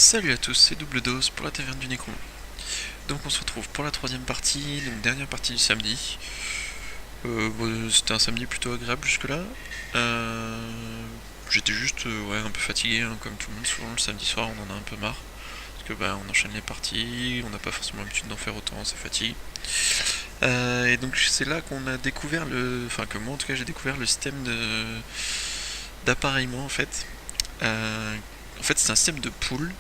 Salut à tous, c'est Double Dose pour la Taverne du Nécron. Donc on se retrouve pour la troisième partie, donc dernière partie du samedi. C'était un samedi plutôt agréable jusque-là. J'étais juste un peu fatigué, hein, comme tout le monde. Souvent le samedi soir on en a un peu marre. Parce que on enchaîne les parties, on n'a pas forcément l'habitude d'en faire autant, ça fatigue. Et donc c'est là qu'on a découvert enfin que moi en tout cas j'ai découvert le système d'appareillement en fait. En fait c'est un système de poule.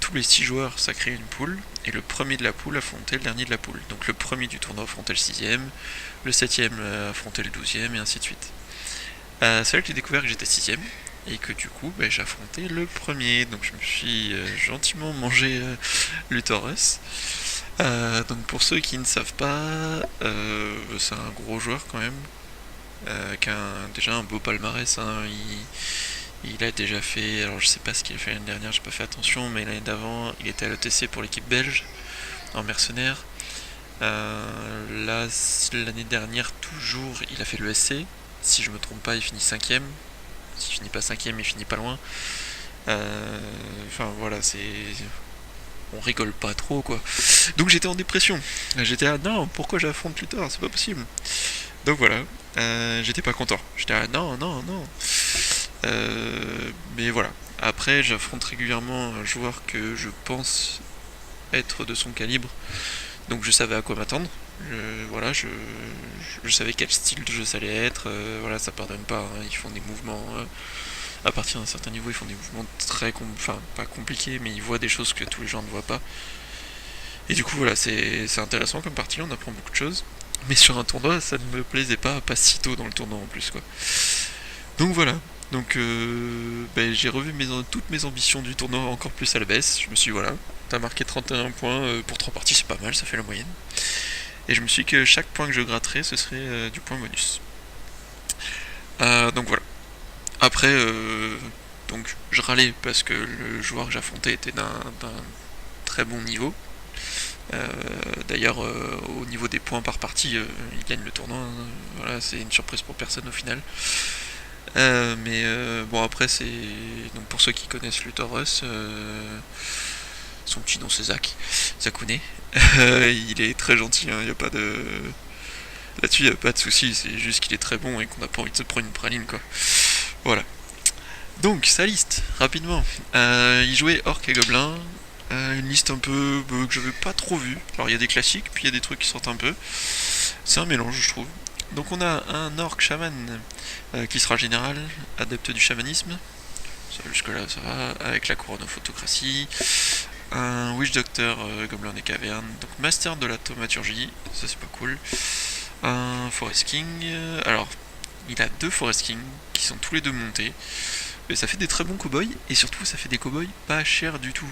Tous les 6 joueurs ça crée une poule, et le premier de la poule affrontait le dernier de la poule. Donc le premier du tournoi affrontait le 6ème, le 7ème affrontait le 12ème, et ainsi de suite. C'est là que j'ai découvert que j'étais 6ème, et que du coup j'affrontais le premier. Donc je me suis gentiment mangé Luthorus. Donc pour ceux qui ne savent pas, c'est un gros joueur quand même, qui a déjà un beau palmarès. Hein. Il a déjà fait, alors je sais pas ce qu'il a fait l'année dernière, j'ai pas fait attention, mais l'année d'avant, il était à l'ETC pour l'équipe belge, en mercenaire. Là, l'année dernière, toujours, il a fait le SC. Si je me trompe pas, il finit 5ème. S'il finit pas 5ème, il finit pas loin. Enfin voilà, c'est. On rigole pas trop quoi. Donc j'étais en dépression. J'étais là, non, pourquoi j'affronte Luthor, c'est pas possible. Donc voilà, j'étais pas content. J'étais là, non, non, non. Mais voilà. Après, j'affronte régulièrement un joueur que je pense être de son calibre, donc je savais à quoi m'attendre. Je savais quel style de jeu ça allait être. Voilà, ça pardonne pas. Hein. Ils font des mouvements. À partir d'un certain niveau, ils font des mouvements enfin pas compliqués, mais ils voient des choses que tous les gens ne voient pas. Et du coup, voilà, c'est intéressant comme partie. On apprend beaucoup de choses. Mais sur un tournoi, ça ne me plaisait pas si tôt dans le tournoi en plus, quoi. Donc voilà. Donc j'ai revu toutes mes ambitions du tournoi encore plus à la baisse. Je me suis dit, voilà, t'as marqué 31 points pour 3 parties, c'est pas mal, ça fait la moyenne. Et je me suis dit que chaque point que je gratterais, ce serait du point bonus. Donc voilà. Après, donc je râlais parce que le joueur que j'affrontais était d'un très bon niveau. D'ailleurs, au niveau des points par partie, il gagne le tournoi. Hein. Voilà, c'est une surprise pour personne au final. Bon, après, c'est. Donc, pour ceux qui connaissent Luthorus, son petit nom c'est Zakune. Il est très gentil, hein, y a pas de. Là-dessus, y a pas de souci, c'est juste qu'il est très bon et qu'on n'a pas envie de se prendre une praline, quoi. Voilà. Donc, sa liste, rapidement. Il jouait Orc et Gobelin. Une liste un peu que j'avais pas trop vue. Alors, il y a des classiques, puis il y a des trucs qui sortent un peu. C'est un mélange, je trouve. Donc on a un orc chaman qui sera général, adepte du chamanisme, jusque là ça va, avec la couronne of autocratie, un witch doctor gobelin des cavernes, donc master de la thaumaturgie, ça c'est pas cool, un forest king, alors il a 2 forest kings qui sont tous les deux montés, et ça fait des très bons cow-boys, et surtout ça fait des cow-boys pas chers du tout,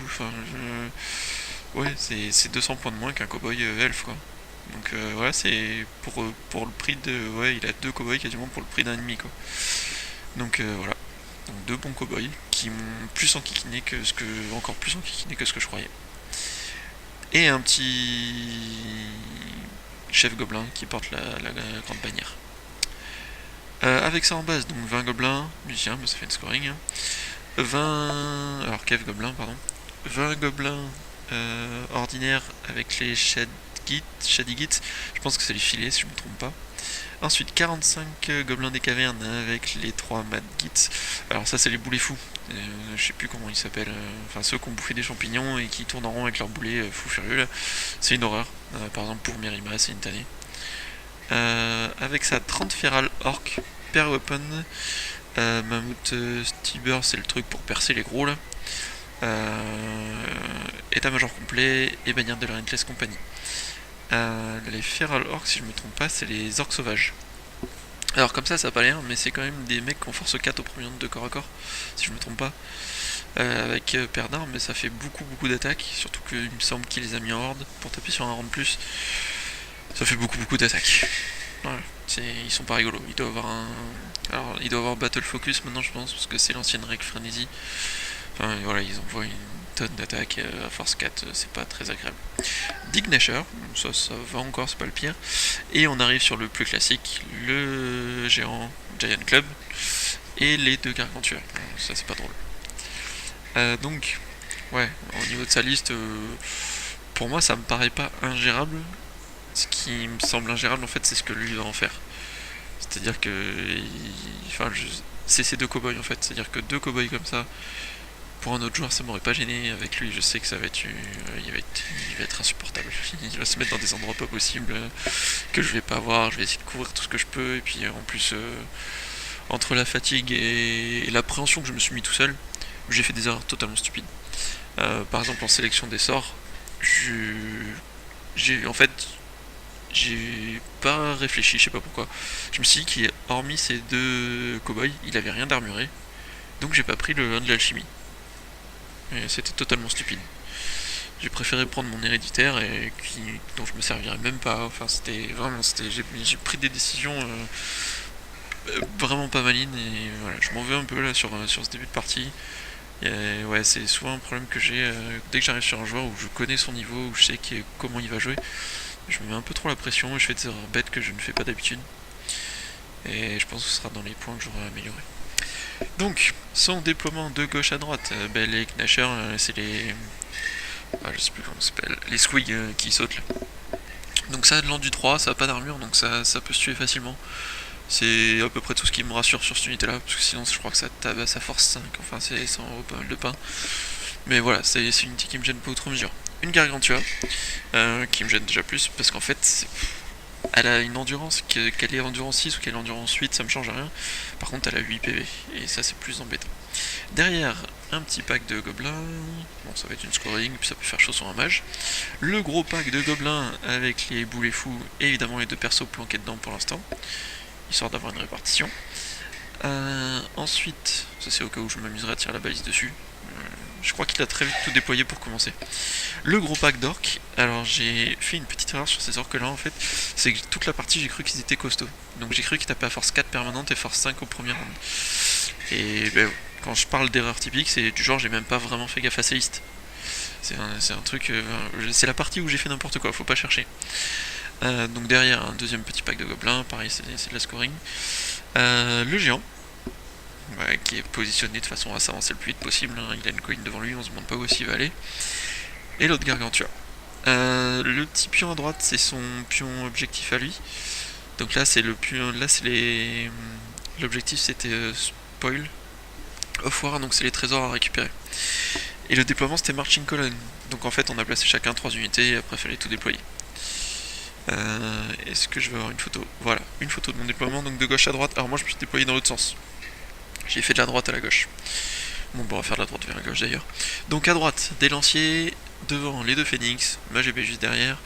ouais c'est 200 points de moins qu'un cow-boy elfe quoi. Donc voilà, c'est pour le prix de. Ouais, il a 2 cow-boys quasiment pour le prix d'un ennemi quoi. Donc voilà. Donc 2 bons cow-boys qui m'ont plus enquiquiné que ce que. Encore plus enquiquiné que ce que je croyais. Et un petit chef gobelin qui porte la grande bannière. Avec ça en base, donc 20 gobelins, musicien, ça fait une scoring. Hein. 20. Alors, Kev gobelin, pardon. 20 gobelins ordinaires avec les Shady Git, je pense que c'est les filets si je me trompe pas. Ensuite 45 gobelins des cavernes avec les 3 Mad Gits. Alors ça c'est les boulets fous. Je sais plus comment ils s'appellent. Enfin ceux qui ont bouffé des champignons et qui tournent en rond avec leurs boulets fous furieux là. C'est une horreur. Par exemple pour Merima c'est une tannée. Avec ça 30 Feral Orc per weapon. Mammouth Stibber c'est le truc pour percer les gros là. État-major complet et bannière de la Relentless Company. Les Feral Orcs, si je me trompe pas, c'est les orcs sauvages. Alors comme ça a pas l'air, mais c'est quand même des mecs qui ont force 4 au premier de corps à corps, si je me trompe pas. Avec paire d'armes, mais ça fait beaucoup d'attaques, surtout qu'il me semble qu'il les a mis en horde pour taper sur un rang de plus. Ça fait beaucoup d'attaques. Voilà, ils sont pas rigolos. Il doit avoir alors il doit avoir Battle Focus maintenant je pense, parce que c'est l'ancienne Reg Frenzy. Enfin voilà, ils envoient une tonne d'attaques à force 4, c'est pas très agréable. Dignasher, ça va encore, c'est pas le pire. Et on arrive sur le plus classique, le géant Giant Club et les 2 gargantuas. Ça c'est pas drôle. Donc ouais, au niveau de sa liste, pour moi ça me paraît pas ingérable. Ce qui me semble ingérable en fait, c'est ce que lui va en faire. C'est-à-dire que, enfin, c'est ces deux cow-boys en fait. C'est-à-dire que deux cow-boys comme ça, pour un autre joueur, ça m'aurait pas gêné. Avec lui, je sais que ça va être, il va être insupportable. Il va se mettre dans des endroits pas possibles que je vais pas voir. Je vais essayer de couvrir tout ce que je peux. Et puis en plus, entre la fatigue et l'appréhension que je me suis mis tout seul, j'ai fait des erreurs totalement stupides. Par exemple, en sélection des sorts, en fait, j'ai pas réfléchi, je sais pas pourquoi. Je me suis dit qu'hormis ces deux cow-boys, il avait rien d'armuré. Donc j'ai pas pris le 1 de l'alchimie. Et c'était totalement stupide. J'ai préféré prendre mon héréditaire dont je me servirais même pas. Enfin, j'ai pris des décisions vraiment pas malines et voilà, je m'en veux un peu là sur ce début de partie. Et, ouais, c'est souvent un problème que j'ai dès que j'arrive sur un joueur où je connais son niveau, où je sais comment il va jouer. Je me mets un peu trop la pression et je fais des erreurs bêtes que je ne fais pas d'habitude. Et je pense que ce sera dans les points que j'aurai amélioré. Donc, son déploiement de gauche à droite, les Knasher, c'est les. Ah, je sais plus comment ça s'appelle. Les squigs qui sautent là. Donc ça a de l'endu 3, ça a pas d'armure, donc ça peut se tuer facilement. C'est à peu près tout ce qui me rassure sur cette unité là, parce que sinon je crois que ça tabasse à force 5, enfin ça en vaut pas mal de pain. Mais voilà, c'est une unité qui me gêne pas outre mesure. Une Gargantua, qui me gêne déjà plus, parce qu'en fait, elle a une endurance, qu'elle est endurance 6 ou qu'elle est endurance 8, ça me change rien. Par contre, elle a 8 PV, et ça c'est plus embêtant. Derrière, un petit pack de gobelins, bon ça va être une scoring, puis ça peut faire chaud sur un mage. Le gros pack de gobelins avec les boulets fous, et évidemment les deux persos planqués dedans pour l'instant, histoire d'avoir une répartition. Ensuite, ça c'est au cas où je m'amuserai à tirer la balise dessus. Je crois qu'il a très vite tout déployé pour commencer. Le gros pack d'orques, alors j'ai fait une petite erreur sur ces orques là en fait, c'est que toute la partie j'ai cru qu'ils étaient costauds. Donc j'ai cru qu'ils tapaient à force 4 permanente et force 5 au premier round. Et ben, quand je parle d'erreur typique, c'est du genre j'ai même pas vraiment fait gaffe à ces listes. C'est un truc, c'est la partie où j'ai fait n'importe quoi, faut pas chercher. Donc derrière un deuxième petit pack de gobelins, pareil c'est de la scoring. Le géant, qui est positionné de façon à s'avancer le plus vite possible, hein. Il a une colline devant lui, on se demande pas où il va aller. Et l'autre Gargantua. Le petit pion à droite, c'est son pion objectif à lui. Donc là, c'est le pion. Là, c'est les. L'objectif, c'était spoil of war, donc c'est les trésors à récupérer. Et le déploiement, c'était marching column. Donc en fait, on a placé chacun 3 unités et après, il fallait tout déployer. Est-ce que je vais avoir une photo? Voilà, une photo de mon déploiement, donc de gauche à droite. Alors moi, je me suis déployé dans l'autre sens. J'ai fait de la droite à la gauche. Bon, on va faire de la droite vers la gauche d'ailleurs. Donc à droite, des lanciers, devant les deux phénix, ma GB juste derrière,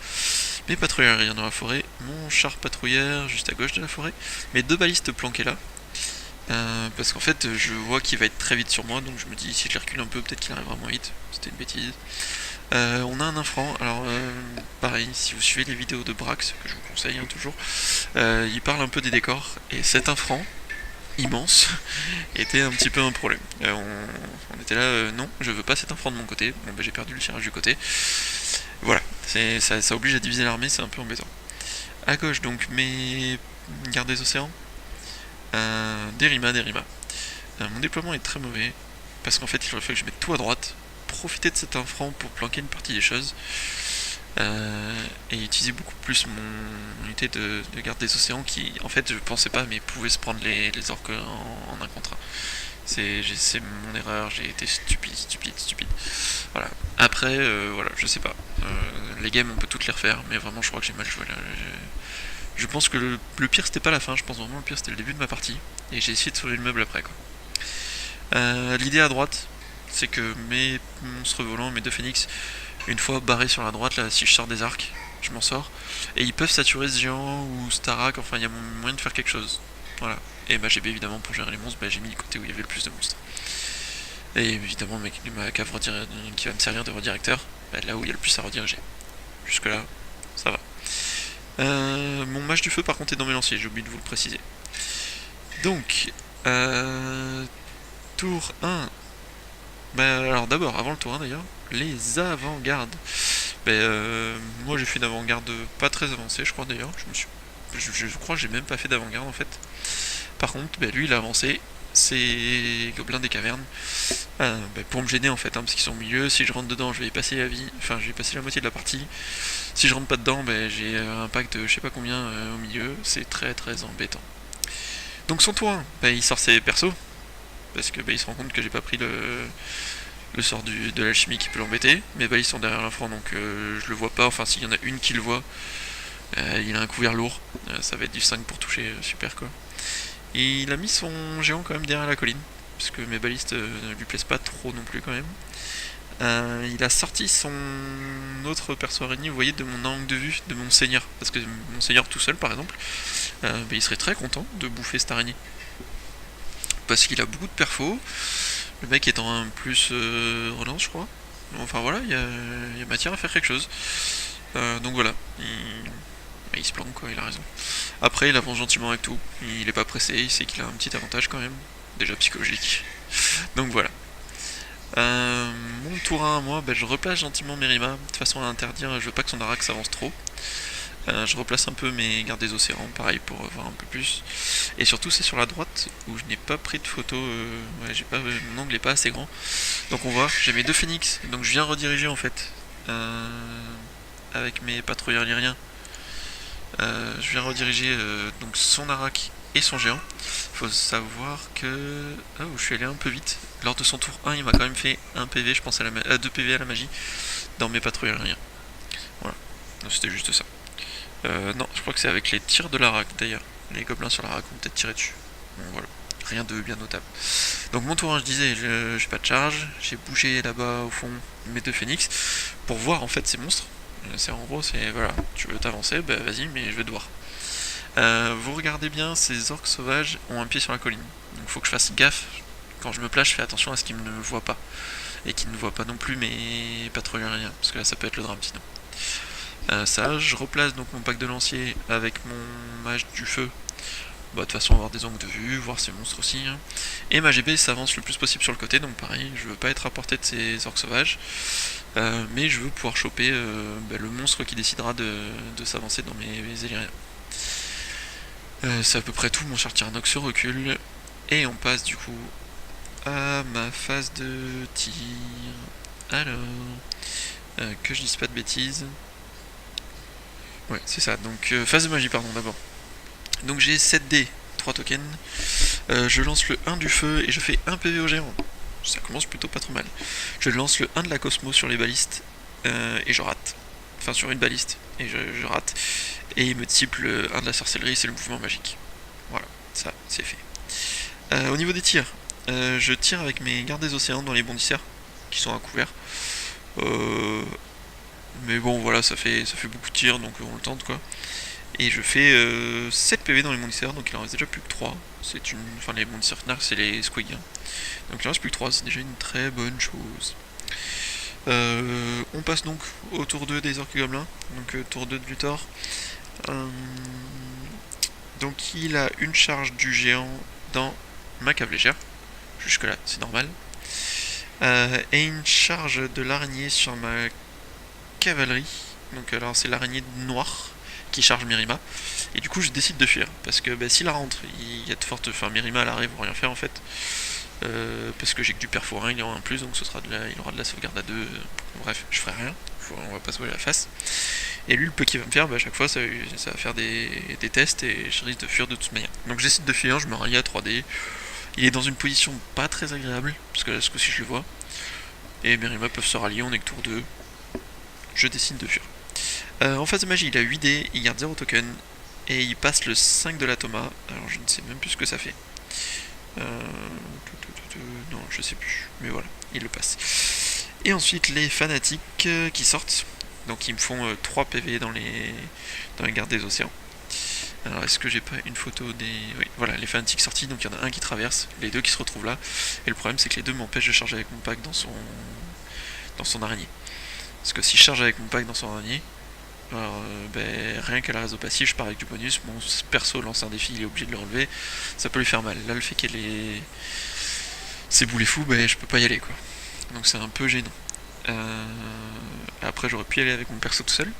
mes patrouilleurs aériens dans la forêt, mon char patrouilleur juste à gauche de la forêt, mes deux balistes planqués là. Parce qu'en fait, je vois qu'il va être très vite sur moi, donc je me dis si je les recule un peu, peut-être qu'il arrivera moins vite. C'était une bêtise. On a un infrant, alors pareil, si vous suivez les vidéos de Brax, que je vous conseille toujours, il parle un peu des décors, et cet infrant, immense, était un petit peu un problème. On était là, non, je veux pas cet infront de mon côté. Bon, j'ai perdu le tirage du côté. Voilà, ça oblige à diviser l'armée, c'est un peu embêtant. À gauche, donc, mes gardes des océans. Des Rima. Mon déploiement est très mauvais, parce qu'en fait, il aurait fallu que je mette tout à droite, profiter de cet infront pour planquer une partie des choses, et utiliser beaucoup plus mon unité de garde des océans qui, en fait, je pensais pas, mais pouvait se prendre les orques en un contre un. C'est mon erreur, j'ai été stupide. Voilà. Après, voilà, je sais pas. Les games, on peut toutes les refaire, mais vraiment, je crois que j'ai mal joué là. Je pense que le pire, c'était pas la fin, je pense vraiment le pire, c'était le début de ma partie, et j'ai essayé de sauver le meuble après, quoi. L'idée à droite, c'est que mes monstres volants, mes deux phénix, une fois barrés sur la droite, là, si je sors des arcs, je m'en sors. Et ils peuvent saturer ce géant ou Starak, enfin il y a moyen de faire quelque chose. Voilà. Et ma GB évidemment pour gérer les monstres, j'ai mis le côté où il y avait le plus de monstres. Et évidemment ma cave qui va me servir de redirecteur, là où il y a le plus à rediriger. Jusque là, ça va. Mon mage du feu par contre est dans mes lanciers, j'ai oublié de vous le préciser. Donc, tour 1. Alors d'abord, avant le tour 1 d'ailleurs, les avant-gardes. Moi j'ai fait une avant-garde pas très avancée, je crois d'ailleurs. Je crois que j'ai même pas fait d'avant-garde en fait. Par contre, lui il a avancé ces gobelins des cavernes pour me gêner en fait, parce qu'ils sont au milieu. Si je rentre dedans, je vais y passer la vie, enfin je vais passer la moitié de la partie. Si je rentre pas dedans, j'ai un pack de je sais pas combien au milieu, c'est très très embêtant. Donc son tour 1, il sort ses persos, parce que il se rend compte que j'ai pas pris le sort de l'alchimie qui peut l'embêter. Mes balises sont derrière l'infant, donc je le vois pas, enfin s'il y en a une qui le voit, il a un couvert lourd, ça va être du 5 pour toucher, super quoi. Et il a mis son géant quand même derrière la colline, parce que mes balistes ne lui plaisent pas trop non plus quand même. Il a sorti son autre perso araignée, vous voyez, de mon angle de vue, de mon seigneur. Parce que mon seigneur tout seul, par exemple, il serait très content de bouffer cette araignée. Parce qu'il a beaucoup de perfos. Le mec est en 1 plus relance, je crois. Enfin voilà, il y a matière à faire quelque chose. Donc voilà, il se planque quoi, il a raison. Après, il avance gentiment avec tout. Il est pas pressé, il sait qu'il a un petit avantage quand même. Déjà psychologique. Donc voilà. Mon tour 1 à moi, je replace gentiment Merima, de façon à interdire, je veux pas que son Arax avance trop. Je replace un peu mes gardes des océans, pareil pour voir un peu plus. Et surtout c'est sur la droite où je n'ai pas pris de photo, mon angle n'est pas assez grand. Donc on voit, j'ai mes 2 phénix, donc je viens rediriger en fait avec mes patrouilleurs lyriens. Je viens rediriger donc son Arak et son géant. Faut savoir que... Oh, je suis allé un peu vite. Lors de son tour 1, il m'a quand même fait 1 PV, je pense à 2 PV à la magie dans mes patrouilles aériens. Voilà, c'était juste ça. Non, je crois que c'est avec les tirs de l'Arak d'ailleurs. Les gobelins sur l'Arak vont peut-être tirer dessus. Bon, voilà, rien de bien notable. Donc mon tour 1, je disais, j'ai pas de charge. J'ai bougé là-bas au fond mes 2 phénix pour voir en fait ces monstres. C'est en gros, c'est voilà, tu veux t'avancer, vas-y, mais je vais devoir. Vous regardez bien, ces orques sauvages ont un pied sur la colline. Donc il faut que je fasse gaffe. Quand je me place, je fais attention à ce qu'ils ne me voient pas. Et qu'ils ne voient pas non plus mes patrouilleurs aériens. Parce que là, ça peut être le drame sinon. Ça, je replace donc mon pack de lancier avec mon mage du feu. De toute façon, avoir des angles de vue, voir ces monstres aussi. Et ma GB s'avance le plus possible sur le côté. Donc pareil, je veux pas être à portée de ces orques sauvages. Mais je veux pouvoir choper le monstre qui décidera de s'avancer dans mes éliriens. C'est à peu près tout, mon cher Tyrannox se recule. Et on passe du coup à ma phase de tir. Alors, que je dise pas de bêtises. Ouais, c'est ça, donc phase de magie, pardon, d'abord. Donc j'ai 7 dés, 3 tokens. Je lance le 1 du feu et je fais 1 PV au géant. Ça commence plutôt pas trop mal. Je lance le 1 de la Cosmo sur les balistes et je rate. Enfin, sur une baliste et je rate. Et il me type le 1 de la sorcellerie, c'est le mouvement magique. Voilà, ça, c'est fait. Au niveau des tirs, je tire avec mes gardes des océans dans les bondisseurs qui sont à couvert. Mais bon, voilà, ça fait beaucoup de tirs, donc on le tente quoi. Et je fais 7 PV dans les bondisseurs, donc il en reste déjà plus que 3. Enfin, les bondisseurs finards, c'est les squigs. Donc il en reste plus que 3, c'est déjà une très bonne chose. On passe donc au tour 2 des orques gobelins, donc tour 2 de Luthor. Donc il a une charge du géant dans ma cave légère, jusque là c'est normal. Et une charge de l'araignée sur ma cavalerie, donc alors c'est l'araignée noire qui charge Merima, et du coup je décide de fuir, parce que s'il la rentre, il y a de fortes... Enfin Merima elle arrive, rien faire en fait, parce que j'ai que du perforin, il y aura un plus, donc il aura de la sauvegarde à 2, bref, je ferai rien, on va pas se voiler la face. Et lui, le peu qu'il va me faire, à chaque fois, ça va faire des tests et je risque de fuir de toute manière. Donc je décide de fuir, je me rallie à 3D. Il est dans une position pas très agréable, parce que là, ce coup-ci, je le vois. Et Merima peuvent se rallier, on est que tour 2. Je décide de fuir. En phase de magie, il a 8D, il garde 0 token, et il passe le 5 de l'atoma. Alors je ne sais même plus ce que ça fait. Non, je sais plus, mais voilà, il le passe. Et ensuite, les fanatiques qui sortent. Donc ils me font 3 PV dans les gardes des océans. Alors est-ce que j'ai pas une photo des... Oui, voilà, les fanatiques sortis, donc il y en a un qui traverse, les 2 qui se retrouvent là. Et le problème c'est que les 2 m'empêchent de charger avec mon pack dans son araignée. Parce que si je charge avec mon pack dans son araignée, alors, rien qu'à la réseau passif, je pars avec du bonus, mon perso lance un défi, il est obligé de le relever, ça peut lui faire mal. Là le fait qu'elle ait ces boulets fous, je peux pas y aller quoi. Donc c'est un peu gênant. Après j'aurais pu y aller avec mon perso tout seul,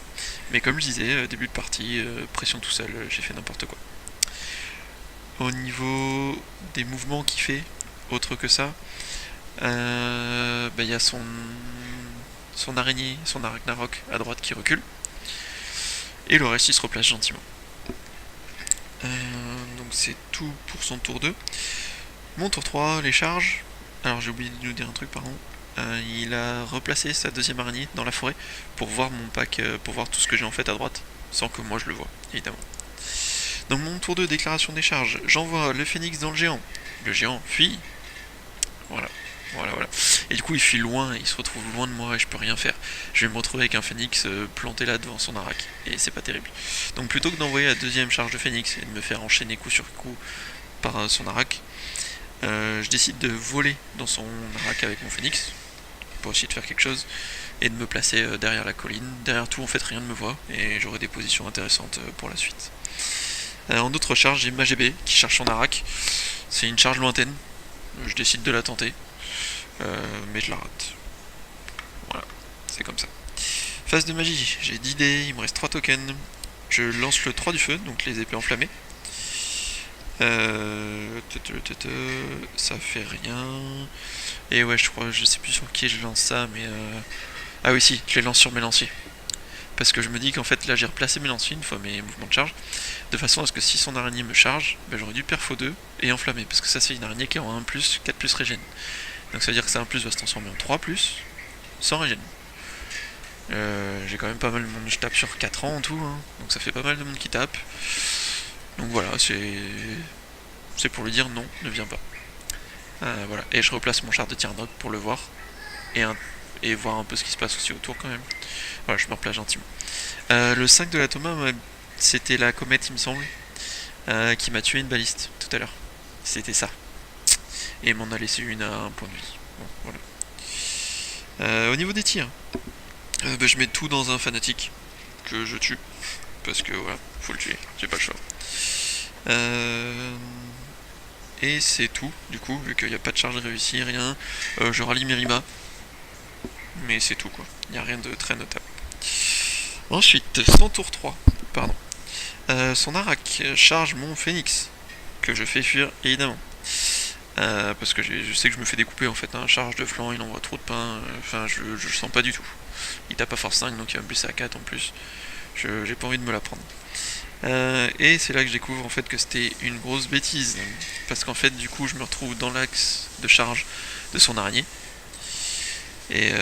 mais comme je disais, début de partie, pression tout seul, j'ai fait n'importe quoi. Au niveau des mouvements qu'il fait, autre que ça, il y a son araignée, son Ragnarok à droite qui recule. Et le reste il se replace gentiment. Donc c'est tout pour son tour 2. Mon tour 3, les charges. Alors j'ai oublié de nous dire un truc, pardon. Il a replacé sa deuxième araignée dans la forêt pour voir mon pack, pour voir tout ce que j'ai en fait à droite, sans que moi je le vois, évidemment. Donc mon tour 2, déclaration des charges. J'envoie le phénix dans le géant. Le géant fuit. Voilà. Voilà. Et du coup il fuit loin, il se retrouve loin de moi et je peux rien faire. Je vais me retrouver avec un phénix planté là devant son arak. Et c'est pas terrible. Donc plutôt que d'envoyer la deuxième charge de phénix et de me faire enchaîner coup sur coup par son arak, je décide de voler dans son arak avec mon phénix pour essayer de faire quelque chose et de me placer derrière la colline. Derrière tout en fait rien ne me voit et j'aurai des positions intéressantes pour la suite. En autre charge, j'ai ma GB qui charge son arak. C'est une charge lointaine. Je décide de la tenter. Mais je la rate. Voilà, c'est comme ça. Phase de magie, j'ai 10 dés, il me reste 3 tokens. Je lance le 3 du feu, donc les épées enflammées. Ça fait rien. Et ouais, je sais plus sur qui je lance ça, mais ah oui, si, je les lance sur mes lanciers. Parce que je me dis qu'en fait, là, j'ai replacé mes lanciers une fois mes mouvements de charge, de façon à ce que si son araignée me charge, j'aurais dû perfo 2 et enflammer. Parce que ça, c'est une araignée qui est en 1+, 4+ régène. Donc ça veut dire que ça 1+ va se transformer en 3+, sans régène. J'ai quand même pas mal de monde, je tape sur 4 ans en tout, hein, donc ça fait pas mal de monde qui tape. Donc voilà, c'est pour lui dire non, ne viens pas. Voilà, et je replace mon char de Tirnoc pour le voir, et voir un peu ce qui se passe aussi autour quand même. Voilà, je me replace gentiment. Le 5 de la Thomas, c'était la comète il me semble, qui m'a tué une baliste tout à l'heure. C'était ça. Et m'en a laissé une à un point de vie. Bon, voilà. Au niveau des tirs, je mets tout dans un fanatique que je tue. Parce que voilà, faut le tuer, j'ai pas le choix. Et c'est tout, du coup, vu qu'il n'y a pas de charge réussie, rien. Je rallie mes rimas. Mais c'est tout quoi, il n'y a rien de très notable. Ensuite, son tour 3, pardon. Son arak charge mon phénix, que je fais fuir évidemment. Parce que je sais que je me fais découper en fait, hein. Charge de flanc, il envoie trop de pain, enfin je le sens pas du tout. Il tape à force 5 donc il va me blesser à 4 en plus. J'ai pas envie de me la prendre. Et c'est là que je découvre en fait que c'était une grosse bêtise. Parce qu'en fait du coup je me retrouve dans l'axe de charge de son araignée. Et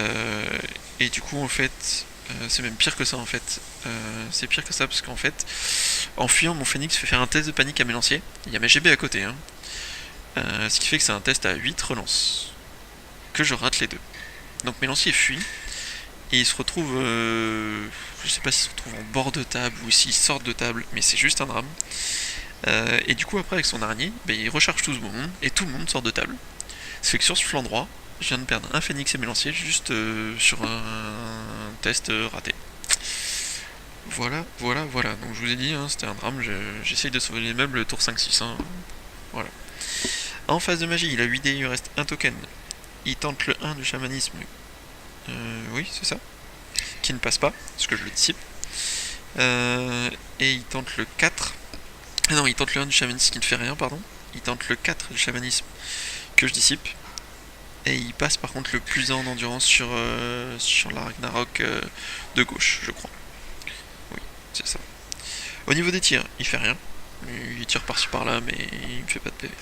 du coup en fait c'est même pire que ça en fait. C'est pire que ça parce qu'en fait en fuyant mon phénix fait faire un test de panique à mes lanciers. Il y a mes GB à côté hein. Ce qui fait que c'est un test à 8 relances. Que je rate les deux. Donc mes lanciers fuient. Et ils se retrouvent... je sais pas s'ils se retrouvent en bord de table ou s'ils sortent de table. Mais c'est juste un drame. Et du coup après avec son araignée, il recharge tout ce monde. Et tout le monde sort de table. Ce qui fait que sur ce flanc droit, je viens de perdre un phénix et mes lanciers juste sur un test raté. Voilà. Donc je vous ai dit, hein, c'était un drame. J'essaye de sauver les meubles tour 5-6. Hein. Voilà. En phase de magie, il a 8 dés, il lui reste un token. Il tente le 1 du chamanisme. Oui, c'est ça. Qui ne passe pas, parce que je le dissipe. Et il tente le 4. Ah non, il tente le 1 du chamanisme qui ne fait rien, pardon. Il tente le 4 du chamanisme que je dissipe. Et il passe par contre le plus 1 en endurance sur la Ragnarok de gauche, je crois. Oui, c'est ça. Au niveau des tirs, il fait rien. Il tire par-ci par-là, mais il me fait pas de PV.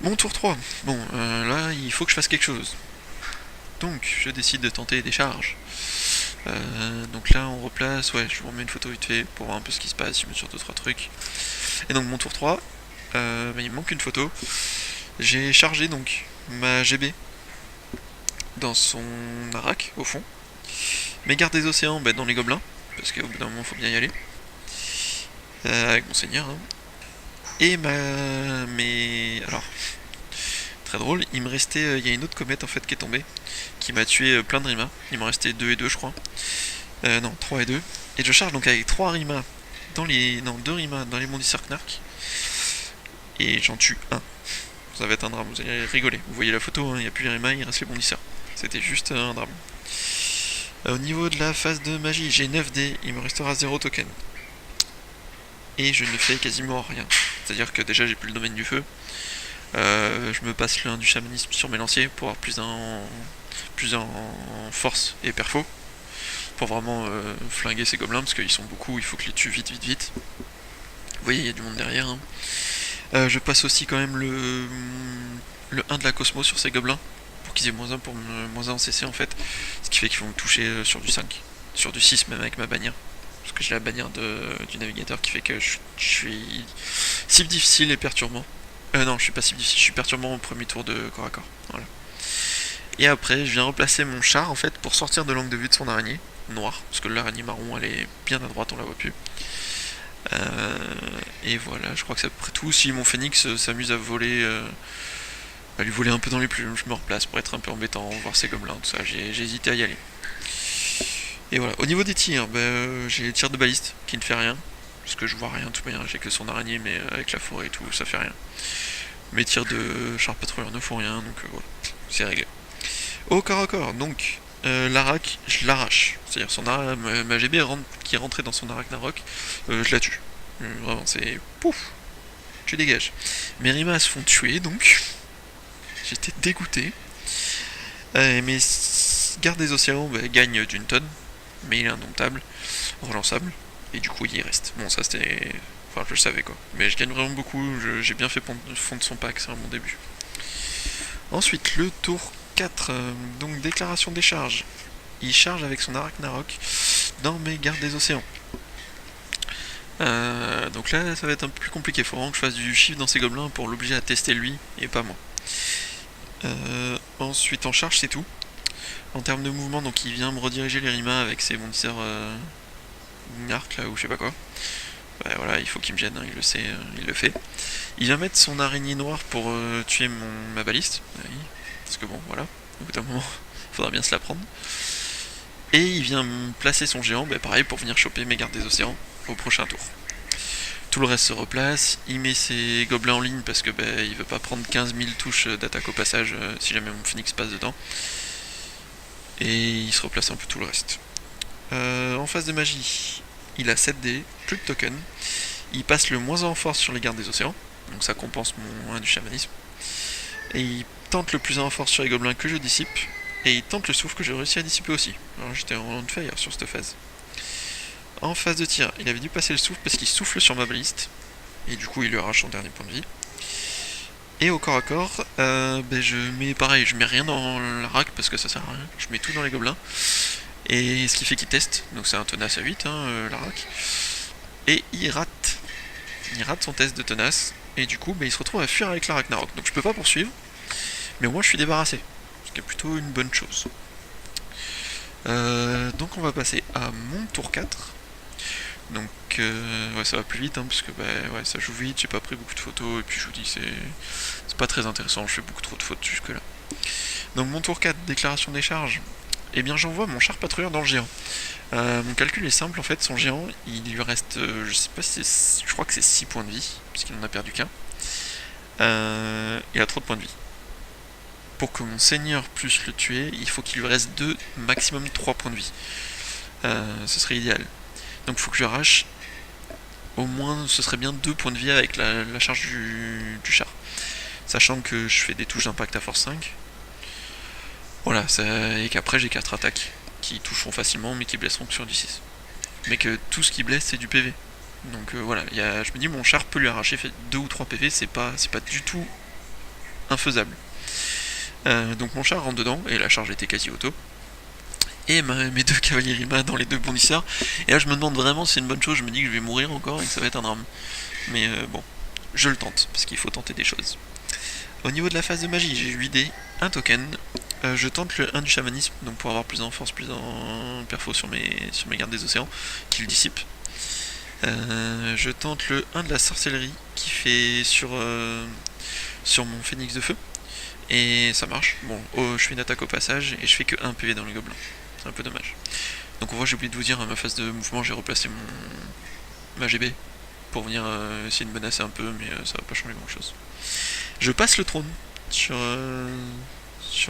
Mon tour 3. Bon, là, il faut que je fasse quelque chose. Donc, je décide de tenter des charges. Donc là, on replace. Ouais, je vous remets une photo vite fait pour voir un peu ce qui se passe. Je mets sur 2-3 trucs. Et donc, mon tour 3. Il me manque une photo. J'ai chargé donc ma GB dans son arak, au fond. Mes gardes des océans dans les gobelins. Parce qu'au bout d'un moment, il faut bien y aller. Avec mon seigneur. Hein. Et alors, très drôle, il me restait. Il y a une autre comète en fait qui est tombée, qui m'a tué plein de rimas. Il m'en restait 2 et 2, je crois. Non, 3 et 2. Et je charge donc avec 3 rimas dans les. Non, 2 rimas dans les bondisseurs Knark. Et j'en tue un. Ça va être un drame, vous allez rigoler. Vous voyez la photo, hein, il n'y a plus les rimas, il reste les bondisseurs. C'était juste un drame. Au niveau de la phase de magie, j'ai 9 dés, il me restera 0 token. Et je ne fais quasiment rien. C'est-à-dire que déjà j'ai plus le domaine du feu. Je me passe le 1 du chamanisme sur mes lanciers pour avoir plus en force et perfo. Pour vraiment flinguer ces gobelins, parce qu'ils sont beaucoup, il faut que les tue vite, vite, vite. Vous voyez, il y a du monde derrière. Hein. Je passe aussi quand même le 1 de la Cosmo sur ces gobelins, pour qu'ils aient moins 1 pour moins 1 en CC en fait. Ce qui fait qu'ils vont me toucher sur du 5, sur du 6 même avec ma bannière. Parce que j'ai la bannière du navigateur qui fait que je suis cible difficile et perturbant. Non, je suis pas cible difficile, je suis perturbant au premier tour de corps à corps. Voilà. Et après, je viens replacer mon char en fait pour sortir de l'angle de vue de son araignée noire, parce que l'araignée marron elle est bien à droite, on la voit plus. Et voilà, je crois que c'est à peu près tout. Si mon phénix s'amuse à voler, à lui voler un peu dans les plumes, je me replace pour être un peu embêtant, voir ses gobelins, tout ça. J'ai hésité à y aller. Et voilà, au niveau des tirs, j'ai les tirs de baliste qui ne fait rien, parce que je vois rien de toute manière, j'ai que son araignée, mais avec la forêt et tout, ça fait rien. Mes tirs de char patrouilleur ne font rien, donc voilà, c'est réglé. Au corps à corps, donc l'Arak, je l'arrache. C'est-à-dire ma GB qui est rentrée dans son Arachnarok, je la tue. Vraiment, c'est pouf, tu dégages. Mes Rimas se font tuer, donc j'étais dégoûté. Mes gardes des océans gagnent d'une tonne, mais il est indomptable, relançable, et du coup il y reste. Bon, ça c'était. Enfin, je le savais quoi. Mais je gagne vraiment beaucoup, j'ai bien fait fondre son pack, c'est un bon début. Ensuite, le tour 4, donc déclaration des charges. Il charge avec son Arachnarok dans mes gardes des océans. Donc là, ça va être un peu plus compliqué. Il faut vraiment que je fasse du chiffre dans ces gobelins pour l'obliger à tester lui et pas moi. Ensuite, en charge, c'est tout. En termes de mouvement, donc il vient me rediriger les rimas avec ses bondisseurs arc là ou je sais pas quoi. Voilà, il faut qu'il me gêne, hein, il le sait, il le fait. Il vient mettre son araignée noire pour tuer ma baliste. Oui, parce que bon, voilà, au bout d'un moment, il faudra bien se la prendre. Et il vient placer son géant, pareil, pour venir choper mes gardes des océans au prochain tour. Tout le reste se replace, il met ses gobelins en ligne parce que il veut pas prendre 15 000 touches d'attaque au passage si jamais mon phoenix passe dedans. Et il se replace un peu tout le reste. En phase de magie, il a 7 dés, plus de tokens. Il passe le moins 1 en force sur les gardes des océans, donc ça compense mon 1 du chamanisme. Et il tente le plus 1 en force sur les gobelins que je dissipe. Et il tente le souffle que j'ai réussi à dissiper aussi. Alors j'étais en on fire sur cette phase. En phase de tir, il avait dû passer le souffle parce qu'il souffle sur ma baliste. Et du coup il lui arrache son dernier point de vie. Et au corps à corps, je mets rien dans la rack parce que ça sert à rien. Je mets tout dans les gobelins. Et ce qui fait qu'il teste. Donc c'est un tenace à 8, la rack. Et il rate. Il rate son test de tenace. Et du coup il se retrouve à fuir avec la Ragnarok. Donc je peux pas poursuivre. Mais au moins je suis débarrassé. Ce qui est plutôt une bonne chose. Donc on va passer à mon tour 4. Donc ça va plus vite parce que ça joue vite, j'ai pas pris beaucoup de photos et puis je vous dis c'est pas très intéressant, je fais beaucoup trop de fautes jusque là. Donc mon tour 4, déclaration des charges. Eh bien j'envoie mon char patrouilleur dans le géant. Mon calcul est simple en fait, son géant il lui reste je sais pas si je crois que c'est 6 points de vie, puisqu'il en a perdu qu'un. Il a trop de points de vie. Pour que mon seigneur puisse le tuer, il faut qu'il lui reste 2, maximum 3 points de vie. Ce serait idéal. Donc il faut que je arrache au moins, ce serait bien 2 points de vie avec la charge du char. Sachant que je fais des touches d'impact à force 5. Voilà, et qu'après j'ai 4 attaques qui toucheront facilement mais qui blesseront que sur du 6. Mais que tout ce qui blesse c'est du PV. Donc voilà, je me dis mon char peut lui arracher 2 ou 3 PV, c'est pas du tout infaisable. Donc mon char rentre dedans, et la charge était quasi auto. Et mes 2 cavaliers Rima dans les 2 bondisseurs. Et là je me demande vraiment si c'est une bonne chose, je me dis que je vais mourir encore et que ça va être un drame. Mais bon, je le tente, parce qu'il faut tenter des choses. Au niveau de la phase de magie, j'ai 8 dés, un token. Je tente le 1 du chamanisme, donc pour avoir plus en force, plus en perfo sur mes gardes des océans, qui le dissipe. Je tente le 1 de la sorcellerie, qui fait sur mon phénix de feu. Et ça marche. Bon, je fais une attaque au passage, et je fais que 1 PV dans les gobelins. C'est un peu dommage. Donc on voit, j'ai oublié de vous dire, à ma phase de mouvement, j'ai replacé ma GB pour venir essayer de menacer un peu, mais ça va pas changer grand chose. Je passe le trône sur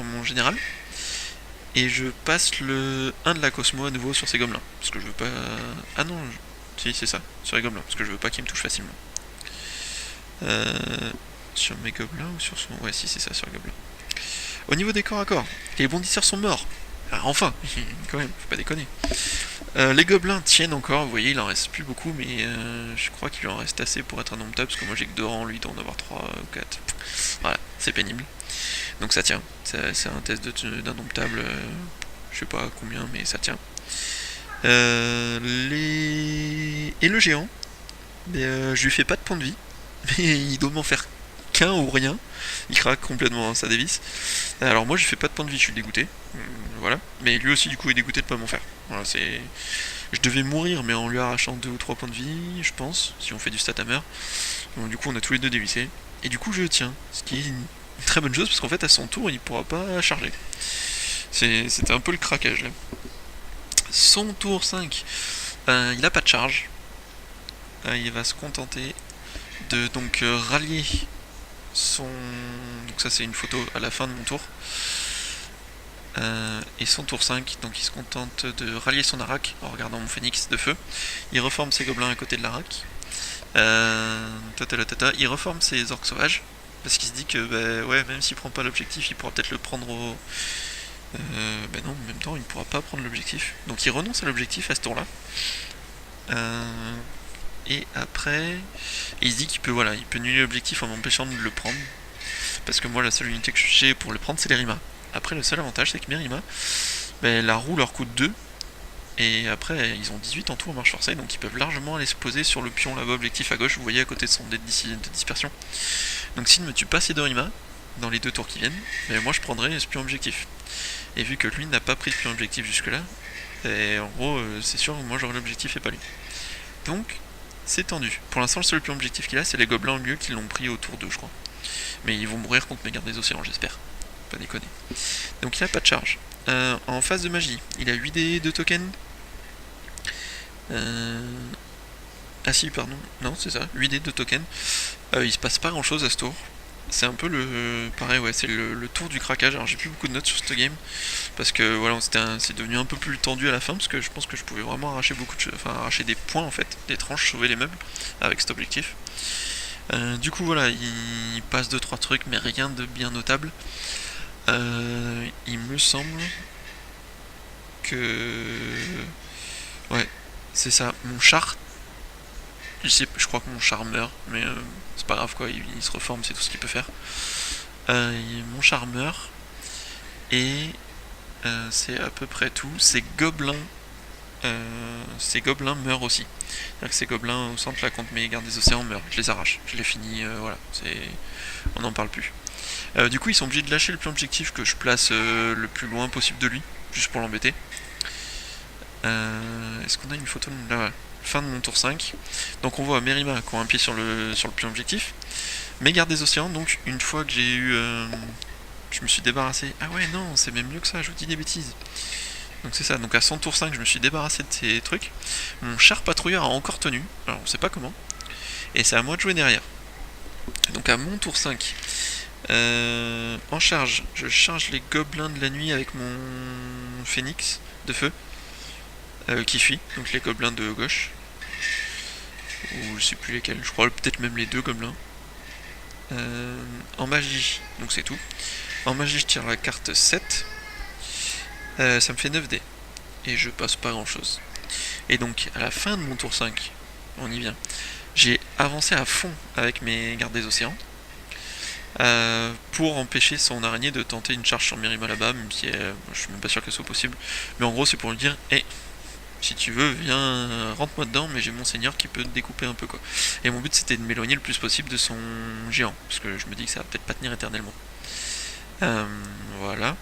mon général, et je passe le 1 de la Cosmo à nouveau sur ces gobelins, parce que je veux pas... Ah non, si c'est ça, sur les gobelins, parce que je veux pas qu'ils me touchent facilement. Sur mes gobelins ou sur son... Ouais, si, c'est ça, sur le gobelin. Au niveau des corps à corps, les bondisseurs sont morts. Ah, enfin, quand même, faut pas déconner. Les gobelins tiennent encore, vous voyez, il en reste plus beaucoup, mais je crois qu'il en reste assez pour être indomptable, parce que moi j'ai que 2 rangs, lui il doit en avoir 3 ou 4. Voilà, c'est pénible. Donc ça tient, c'est un test d'indomptable, je sais pas combien, mais ça tient. Et le géant, je lui fais pas de points de vie, mais il doit m'en faire qu'un ou rien. Il craque complètement, hein, ça dévisse. Alors moi je lui fais pas de points de vie, je suis dégoûté. Voilà. Mais lui aussi du coup est dégoûté de pas m'en faire. Voilà, c'est... Je devais mourir mais en lui arrachant 2 ou 3 points de vie, je pense, si on fait du stat hammer. Donc du coup on a tous les deux dévissé. Et du coup je tiens, ce qui est une très bonne chose parce qu'en fait à son tour il pourra pas charger. C'était un peu le craquage là. Son tour 5, il a pas de charge. Il va se contenter de donc rallier son... Donc ça c'est une photo à la fin de mon tour. Et son tour 5, donc il se contente de rallier son Arak en regardant mon phénix de feu. Il reforme ses gobelins à côté de l'Arak. Il reforme ses orques sauvages. Parce qu'il se dit que bah, ouais, même s'il prend pas l'objectif, il pourra peut-être le prendre au... bah non, en même temps, il ne pourra pas prendre l'objectif. Donc il renonce à l'objectif à ce tour-là. Et après, il se dit qu'il peut, voilà, il peut nuller l'objectif en m'empêchant de le prendre. Parce que moi, la seule unité que j'ai pour le prendre, c'est les Rima. Après, le seul avantage, c'est que mes Rima, la roue leur coûte 2. Et après, ils ont 18 en tout en marche forcée, donc ils peuvent largement aller se poser sur le pion là-bas, objectif à gauche, vous voyez à côté de son dé de dispersion. Donc s'il ne me tue pas ces deux Rima, dans les 2 tours qui viennent, moi je prendrai ce pion objectif. Et vu que lui n'a pas pris de pion objectif jusque-là, en gros, c'est sûr, moi j'aurai l'objectif et pas lui. Donc, c'est tendu. Pour l'instant, le seul pion objectif qu'il a, c'est les gobelins au mieux qui l'ont pris au tour 2, je crois. Mais ils vont mourir contre mes gardes des océans, j'espère. Pas déconner. Donc il a pas de charge. En phase de magie, il a 8 de tokens. Ah si, pardon. Non, c'est ça, 8 de tokens. Il se passe pas grand chose à ce tour. C'est un peu le... Pareil, ouais, c'est le tour du craquage. Alors j'ai plus beaucoup de notes sur ce game. Parce que voilà, c'est devenu un peu plus tendu à la fin. Parce que je pense que je pouvais vraiment arracher beaucoup de choses. Enfin, arracher des points en fait. Des tranches, sauver les meubles. Avec cet objectif. Du coup, voilà, il passe 2-3 trucs, mais rien de bien notable. Il me semble que... Ouais, c'est ça. Mon char... Je crois que mon char meurt, mais c'est pas grave quoi, il se reforme, c'est tout ce qu'il peut faire. Mon char meurt, et c'est à peu près tout. Ces gobelins meurent aussi. C'est-à-dire que ces gobelins au centre là contre mes gardes des océans meurent. Je les arrache, je les finis, voilà, on n'en parle plus. Du coup ils sont obligés de lâcher le plan objectif que je place le plus loin possible de lui, juste pour l'embêter. Est-ce qu'on a une photo de... Là, fin de mon tour 5. Donc on voit Merima qui a un pied sur le pion objectif. Mes gardes des océans, donc une fois que j'ai eu... je me suis débarrassé... Ah ouais non, c'est même mieux que ça, je vous dis des bêtises. Donc c'est ça, donc à son tour 5 je me suis débarrassé de ces trucs. Mon char patrouilleur a encore tenu, alors on sait pas comment. Et c'est à moi de jouer derrière. Donc à mon tour 5, en charge, je charge les gobelins de la nuit avec mon phénix de feu. Qui fuit, donc les gobelins de gauche. Ou je sais plus lesquels, je crois peut-être même les 2 gobelins. En magie, donc c'est tout. En magie je tire la carte 7. Ça me fait 9 dés. Et je passe pas grand chose. Et donc à la fin de mon tour 5, on y vient, j'ai avancé à fond avec mes gardes des océans. Pour empêcher son araignée de tenter une charge sur Merima là-bas, même si je suis même pas sûr que ce soit possible. Mais en gros c'est pour lui dire, hey, si tu veux, viens, rentre-moi dedans, mais j'ai mon seigneur qui peut te découper un peu quoi. Et mon but c'était de m'éloigner le plus possible de son géant, parce que je me dis que ça va peut-être pas tenir éternellement. Voilà.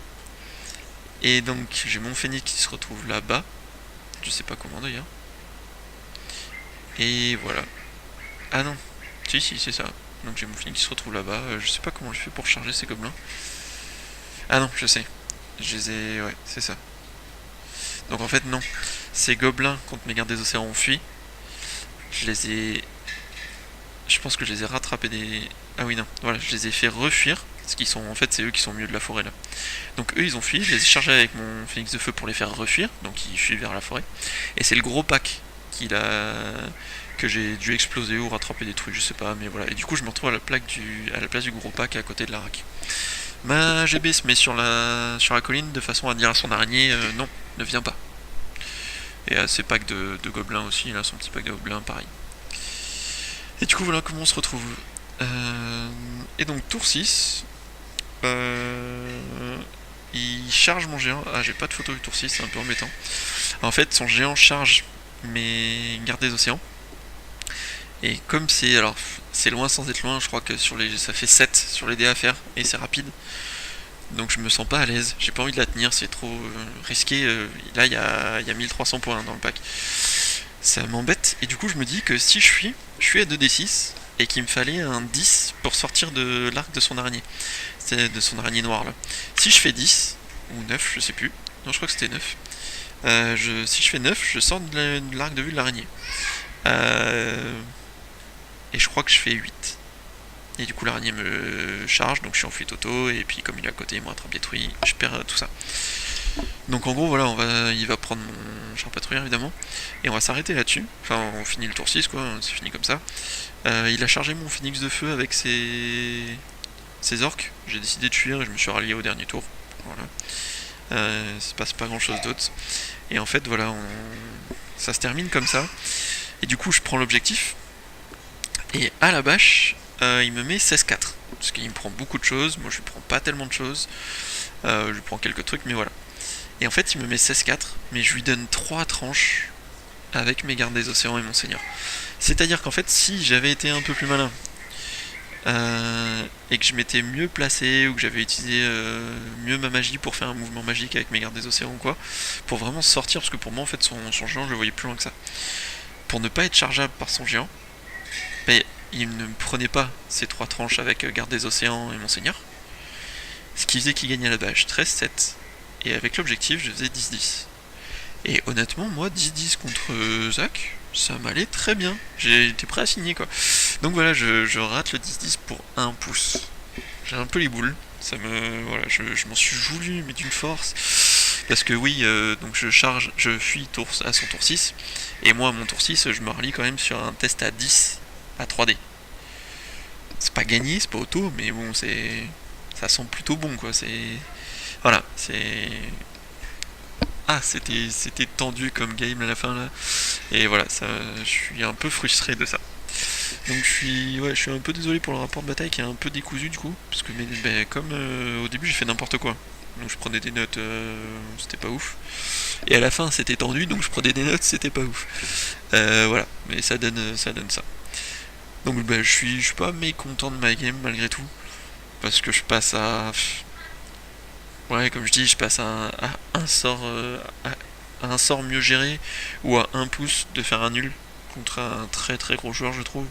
Et donc j'ai mon phénix qui se retrouve là-bas, je sais pas comment d'ailleurs. Et voilà. Ah non, si c'est ça. Donc j'ai mon phénix qui se retrouve là-bas, je sais pas comment je fais pour charger ces gobelins. Ah non, je sais. Je les ai... Ouais, c'est ça. Donc en fait non. Ces gobelins contre mes gardes des océans ont fui. Je pense que je les ai rattrapés des... Ah oui non, voilà, je les ai fait refuir. Parce qu'ils sont... En fait c'est eux qui sont au milieu de la forêt là. Donc eux ils ont fui, je les ai chargés avec mon phénix de feu pour les faire refuir. Donc ils fuient vers la forêt. Et c'est le gros pack que que j'ai dû exploser ou rattraper des trucs, je sais pas, mais voilà. Et du coup, je me retrouve à la place du gros pack à côté de la rack. Ma GB se met sur la colline de façon à dire à son araignée non, ne viens pas. Et à ses packs de gobelins aussi, il a son petit pack de gobelins, pareil. Et du coup, voilà comment on se retrouve. Et donc, tour 6. Il charge mon géant. Ah, j'ai pas de photo du tour 6, c'est un peu embêtant. En fait, son géant charge mes gardes des océans. Et comme c'est. Alors, c'est loin sans être loin, je crois que ça fait 7 sur les dés à faire, et c'est rapide. Donc je me sens pas à l'aise, j'ai pas envie de la tenir, c'est trop risqué. Là, il y a 1300 points dans le pack. Ça m'embête, et du coup, je me dis que si je suis à 2d6, et qu'il me fallait un 10 pour sortir de l'arc de son araignée. C'est de son araignée noire, là. Si je fais 10, ou 9, je sais plus. Non, je crois que c'était 9. Si je fais 9, je sors de l'arc de vue de l'araignée. Et je crois que je fais 8. Et du coup l'araignée me charge, donc je suis en fuite auto, et puis comme il est à côté, il me rattrape détruit, je perds tout ça. Donc en gros voilà, il va prendre mon char patrouilleur évidemment, et on va s'arrêter là-dessus. Enfin on finit le tour 6 quoi, c'est fini comme ça. Il a chargé mon phoenix de feu avec ses orques, j'ai décidé de fuir et je me suis rallié au dernier tour. Voilà. Il se passe pas grand chose d'autre. Et en fait voilà, ça se termine comme ça. Et du coup je prends l'objectif, et à la bâche, il me met 16-4. Parce qu'il me prend beaucoup de choses, moi je lui prends pas tellement de choses. Je lui prends quelques trucs, mais voilà. Et en fait, il me met 16-4, mais je lui donne 3 tranches avec mes gardes des océans et mon seigneur. C'est-à-dire qu'en fait, si j'avais été un peu plus malin, et que je m'étais mieux placé, ou que j'avais utilisé mieux ma magie pour faire un mouvement magique avec mes gardes des océans ou quoi, pour vraiment sortir, parce que pour moi, en fait, son géant, je le voyais plus loin que ça. Pour ne pas être chargeable par son géant, mais il ne prenait pas ces 3 tranches avec garde des océans et mon seigneur, ce qui faisait qu'il gagnait la bâche 13-7, et avec l'objectif je faisais 10-10. Et honnêtement moi 10-10 contre Zach, ça m'allait très bien, j'étais prêt à signer quoi. Donc voilà, je rate le 10-10 pour 1 pouce. J'ai un peu les boules, voilà, je m'en suis voulu mais d'une force. Parce que oui, donc je fuis à son tour 6, et moi à mon tour 6 je me relie quand même sur un test à 10 à 3D. C'est pas gagné, c'est pas auto, mais bon, ça sent plutôt bon quoi. Voilà, c'était tendu comme game à la fin là. Et voilà, je suis un peu frustré de ça. Donc je suis un peu désolé pour le rapport de bataille qui est un peu décousu du coup, parce que comme au début j'ai fait n'importe quoi. Donc je prenais des notes, c'était pas ouf. Et à la fin c'était tendu, donc je prenais des notes, c'était pas ouf. Voilà, mais ça donne ça. Donc je suis pas mécontent de ma game malgré tout. Parce que je passe à... Ouais, comme je dis, je passe à un sort à un sort mieux géré, ou à 1 pouce de faire un nul contre un très très gros joueur je trouve.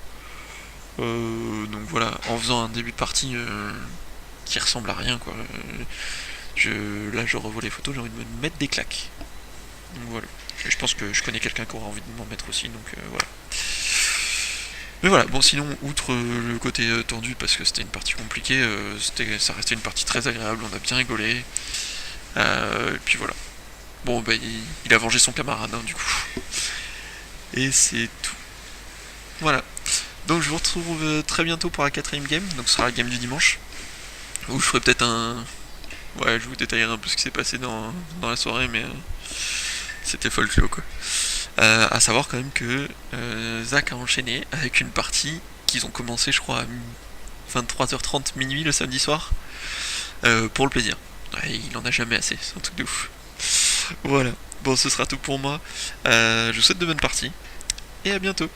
Donc voilà, en faisant un début de partie qui ressemble à rien quoi. Là je revois les photos, j'ai envie de me mettre des claques. Donc voilà. Et je pense que je connais quelqu'un qui aura envie de m'en mettre aussi, donc voilà. Mais voilà, bon sinon, outre le côté tendu, parce que c'était une partie compliquée, ça restait une partie très agréable, on a bien rigolé. Et puis voilà. Bon, il a vengé son camarade, hein, du coup. Et c'est tout. Voilà. Donc je vous retrouve très bientôt pour la 4ème game, donc ce sera la game du dimanche. Où je ferai peut-être un... Ouais, je vous détaillerai un peu ce qui s'est passé dans la soirée, mais c'était folklore quoi. À savoir quand même que Zach a enchaîné avec une partie qu'ils ont commencé je crois à 23h30 minuit le samedi soir, pour le plaisir. Ouais, il en a jamais assez, c'est un truc de ouf. Voilà, bon ce sera tout pour moi. Je vous souhaite de bonnes parties et à bientôt.